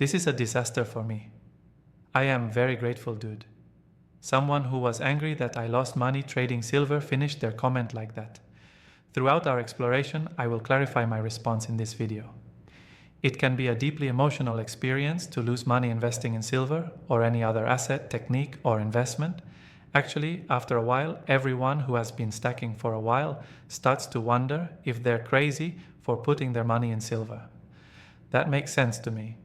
This is a disaster for me. I am very grateful, dude. Someone who was angry that I lost money trading silver finished their comment like that. Throughout our exploration, I will clarify my response in this video. It can be a deeply emotional experience to lose money investing in silver or any other asset, technique, or investment. Actually, after a while, everyone who has been stacking for a while starts to wonder if they're crazy for putting their money in silver. That makes sense to me.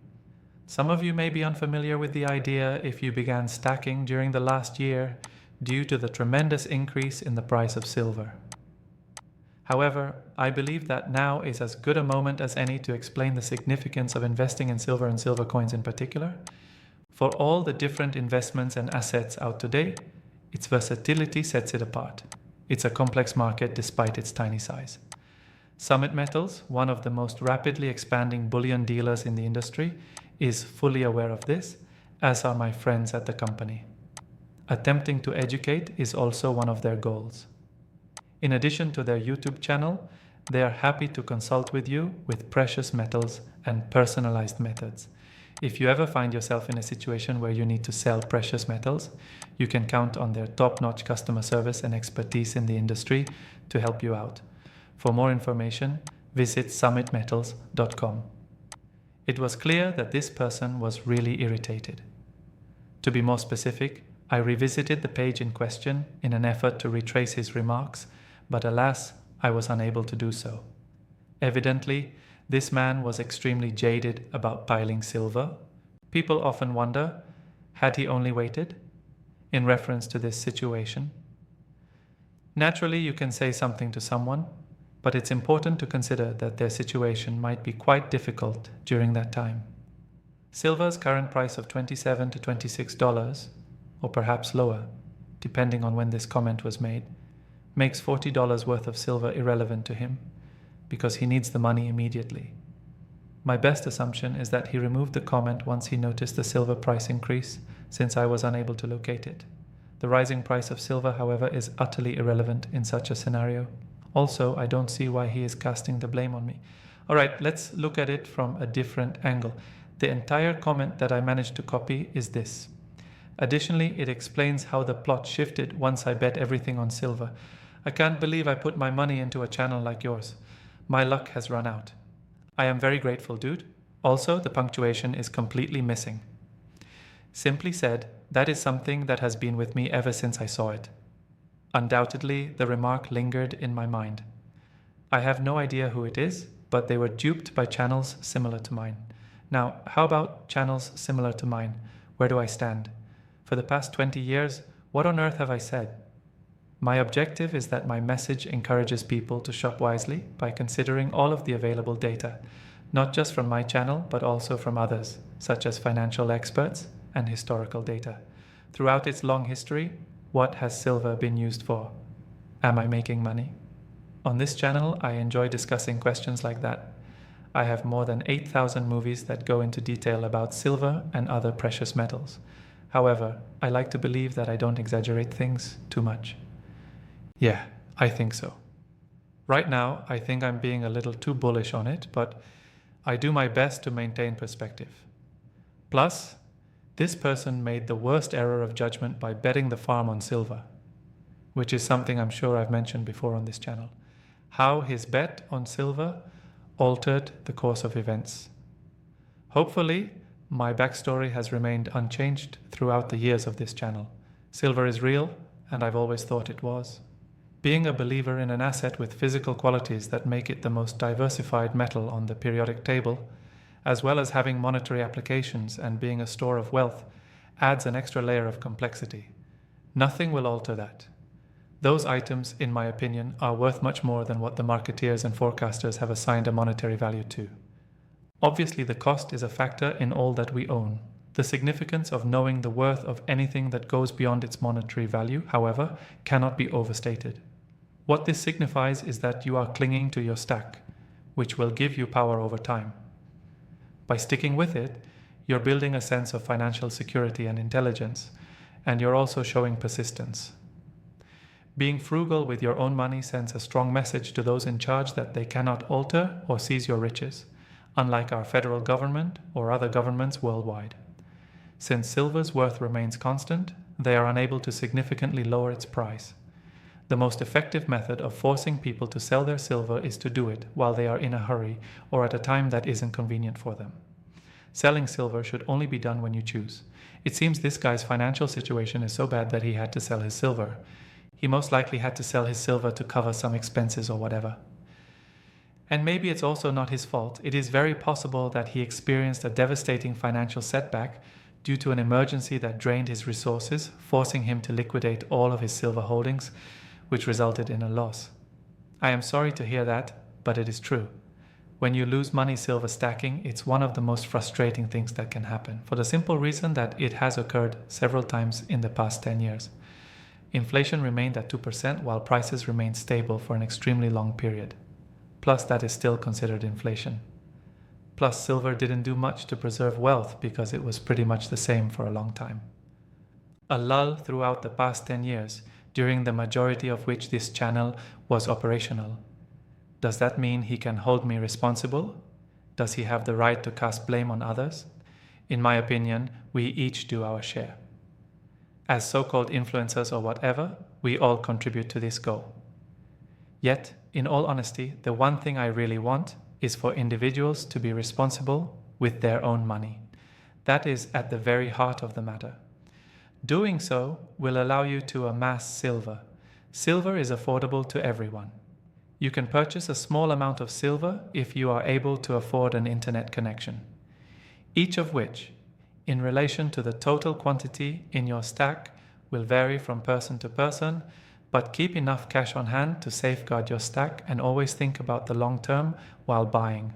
Some of you may be unfamiliar with the idea if you began stacking during the last year due to the tremendous increase in the price of silver. However, I believe that now is as good a moment as any to explain the significance of investing in silver and silver coins in particular. For all the different investments and assets out today, its versatility sets it apart. It's a complex market despite its tiny size. Summit Metals, one of the most rapidly expanding bullion dealers in the industry, is fully aware of this, as are my friends at the company. Attempting to educate is also one of their goals. In addition to their YouTube channel, they are happy to consult with you with precious metals and personalized methods. If you ever find yourself in a situation where you need to sell precious metals, you can count on their top-notch customer service and expertise in the industry to help you out. For more information, visit summitmetals.com. It was clear that this person was really irritated. To be more specific, I revisited the page in question in an effort to retrace his remarks, but alas, I was unable to do so. Evidently, this man was extremely jaded about piling silver. People often wonder, had he only waited? In reference to this situation. Naturally, you can say something to someone, but it's important to consider that their situation might be quite difficult during that time. Silver's current price of $27 to $26, or perhaps lower, depending on when this comment was made, makes $40 worth of silver irrelevant to him because he needs the money immediately. My best assumption is that he removed the comment once he noticed the silver price increase, since I was unable to locate it. The rising price of silver, however, is utterly irrelevant in such a scenario. Also, I don't see why he is casting the blame on me. All right, let's look at it from a different angle. The entire comment that I managed to copy is this. Additionally, it explains how the plot shifted once I bet everything on silver. I can't believe I put my money into a channel like yours. My luck has run out. I am very grateful, dude. Also, the punctuation is completely missing. Simply said, that is something that has been with me ever since I saw it. Undoubtedly, the remark lingered in my mind. I have no idea who it is, but they were duped by channels similar to mine. Now, how about channels similar to mine? Where do I stand? For the past 20 years, what on earth have I said? My objective is that my message encourages people to shop wisely by considering all of the available data, not just from my channel, but also from others, such as financial experts and historical data. Throughout its long history, what has silver been used for? Am I making money? On this channel, I enjoy discussing questions like that. I have more than 8,000 movies that go into detail about silver and other precious metals. However, I like to believe that I don't exaggerate things too much. Yeah, I think so. Right now, I think I'm being a little too bullish on it, but I do my best to maintain perspective. Plus, this person made the worst error of judgment by betting the farm on silver, which is something I'm sure I've mentioned before on this channel. How his bet on silver altered the course of events. Hopefully, my backstory has remained unchanged throughout the years of this channel. Silver is real, and I've always thought it was. Being a believer in an asset with physical qualities that make it the most diversified metal on the periodic table, as well as having monetary applications and being a store of wealth, adds an extra layer of complexity. Nothing will alter that. Those items, in my opinion, are worth much more than what the marketeers and forecasters have assigned a monetary value to. Obviously, the cost is a factor in all that we own. The significance of knowing the worth of anything that goes beyond its monetary value, however, cannot be overstated. What this signifies is that you are clinging to your stack, which will give you power over time. By sticking with it, you're building a sense of financial security and intelligence, and you're also showing persistence. Being frugal with your own money sends a strong message to those in charge that they cannot alter or seize your riches. unlike our federal government or other governments worldwide. Since silver's worth remains constant, they are unable to significantly lower its price. The most effective method of forcing people to sell their silver is to do it while they are in a hurry or at a time that isn't convenient for them. Selling silver should only be done when you choose. It seems this guy's financial situation is so bad that he had to sell his silver. He most likely had to sell his silver to cover some expenses or whatever. And maybe it's also not his fault. It is very possible that he experienced a devastating financial setback due to an emergency that drained his resources, forcing him to liquidate all of his silver holdings, which resulted in a loss. I am sorry to hear that, but it is true. When you lose money silver stacking, it's one of the most frustrating things that can happen, for the simple reason that it has occurred several times in the past 10 years. Inflation remained at 2% while prices remained stable for an extremely long period. Plus, that is still considered inflation. Plus, silver didn't do much to preserve wealth because it was pretty much the same for a long time. A lull throughout the past 10 years, during the majority of which this channel was operational. Does that mean he can hold me responsible? Does he have the right to cast blame on others? In my opinion, we each do our share. As so-called influencers or whatever, we all contribute to this goal. Yet, in all honesty, the one thing I really want is for individuals to be responsible with their own money. That is at the very heart of the matter. Doing so will allow you to amass silver. Silver is affordable to everyone. You can purchase a small amount of silver if you are able to afford an internet connection. Each of which, in relation to the total quantity in your stack, will vary from person to person, but keep enough cash on hand to safeguard your stack and always think about the long term while buying.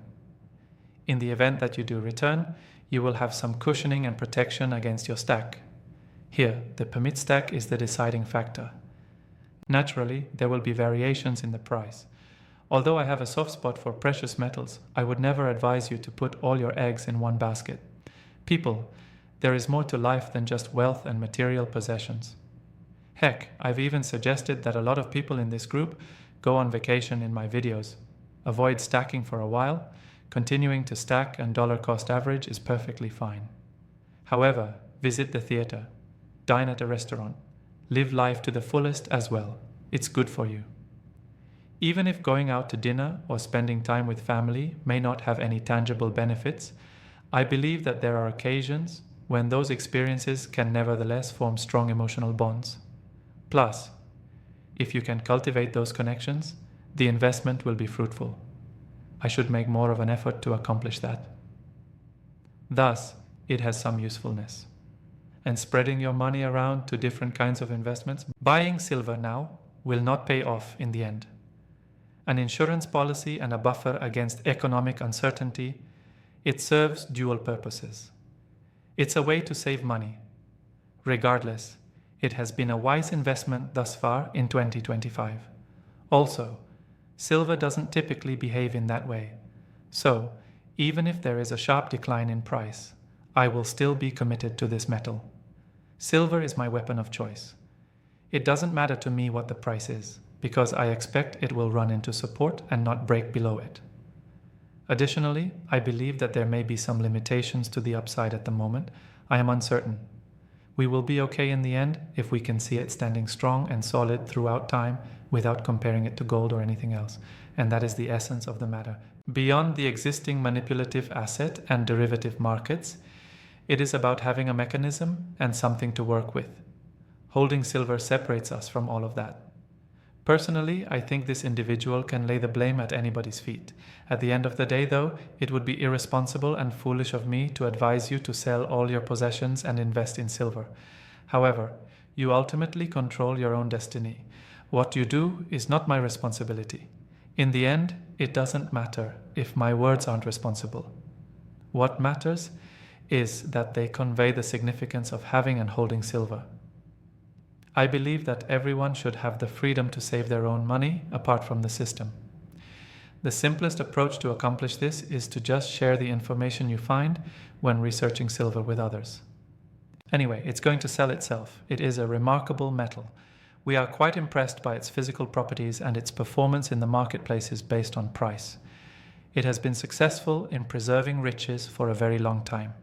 In the event that you do return, you will have some cushioning and protection against your stack. Here, the permit stack is the deciding factor. Naturally, there will be variations in the price. Although I have a soft spot for precious metals, I would never advise you to put all your eggs in one basket. People, there is more to life than just wealth and material possessions. Heck, I've even suggested that a lot of people in this group go on vacation in my videos. Avoid stacking for a while. Continuing to stack and dollar cost average is perfectly fine. However, visit the theater. Dine at a restaurant. Live life to the fullest as well. It's good for you. Even if going out to dinner or spending time with family may not have any tangible benefits, I believe that there are occasions when those experiences can nevertheless form strong emotional bonds. Plus, if you can cultivate those connections, the investment will be fruitful. I should make more of an effort to accomplish that. Thus, it has some usefulness. And spreading your money around to different kinds of investments, buying silver now will not pay off in the end. An insurance policy and a buffer against economic uncertainty, it serves dual purposes. It's a way to save money. Regardless, it has been a wise investment thus far in 2025. Also, silver doesn't typically behave in that way. So, even if there is a sharp decline in price, I will still be committed to this metal. Silver is my weapon of choice. It doesn't matter to me what the price is, because I expect it will run into support and not break below it. Additionally, I believe that there may be some limitations to the upside at the moment. I am uncertain. We will be okay in the end if we can see it standing strong and solid throughout time without comparing it to gold or anything else. And that is the essence of the matter. Beyond the existing manipulative asset and derivative markets, it is about having a mechanism and something to work with. Holding silver separates us from all of that. Personally, I think this individual can lay the blame at anybody's feet. At the end of the day, though, it would be irresponsible and foolish of me to advise you to sell all your possessions and invest in silver. However, you ultimately control your own destiny. What you do is not my responsibility. In the end, it doesn't matter if my words aren't responsible. What matters is that they convey the significance of having and holding silver. I believe that everyone should have the freedom to save their own money apart from the system. The simplest approach to accomplish this is to just share the information you find when researching silver with others. Anyway, it's going to sell itself. It is a remarkable metal. We are quite impressed by its physical properties and its performance in the marketplaces based on price. It has been successful in preserving riches for a very long time.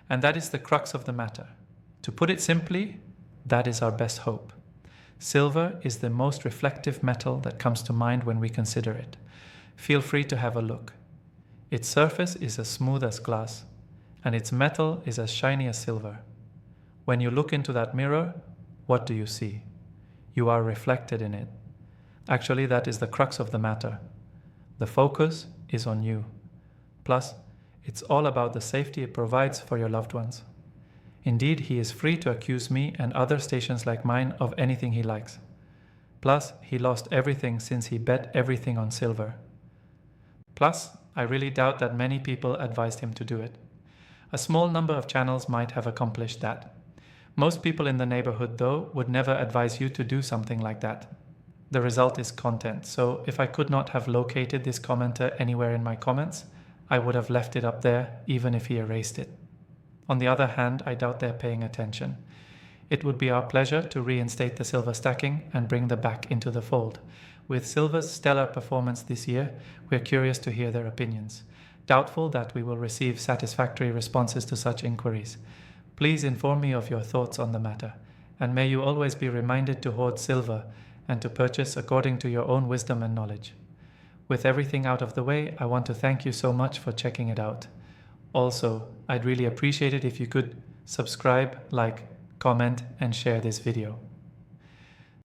And that is the crux of the matter. To put it simply, that is our best hope. Silver is the most reflective metal that comes to mind when we consider it. Feel free to have a look. Its surface is as smooth as glass, and its metal is as shiny as silver. When you look into that mirror, what do you see? You are reflected in it. Actually, that is the crux of the matter. The focus is on you. Plus, it's all about the safety it provides for your loved ones. Indeed, he is free to accuse me and other stations like mine of anything he likes. Plus, he lost everything since he bet everything on silver. Plus, I really doubt that many people advised him to do it. A small number of channels might have accomplished that. Most people in the neighborhood, though, would never advise you to do something like that. The result is content, so if I could not have located this commenter anywhere in my comments, I would have left it up there even if he erased it. On the other hand, I doubt they're paying attention. It would be our pleasure to reinstate the silver stacking and bring them back into the fold. With silver's stellar performance this year, we're curious to hear their opinions. Doubtful that we will receive satisfactory responses to such inquiries. Please inform me of your thoughts on the matter, and may you always be reminded to hoard silver and to purchase according to your own wisdom and knowledge. With everything out of the way, I want to thank you so much for checking it out. Also, I'd really appreciate it if you could subscribe, like, comment, and share this video.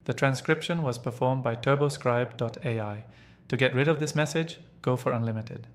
The transcription was performed by turboscribe.ai. To get rid of this message, go for unlimited.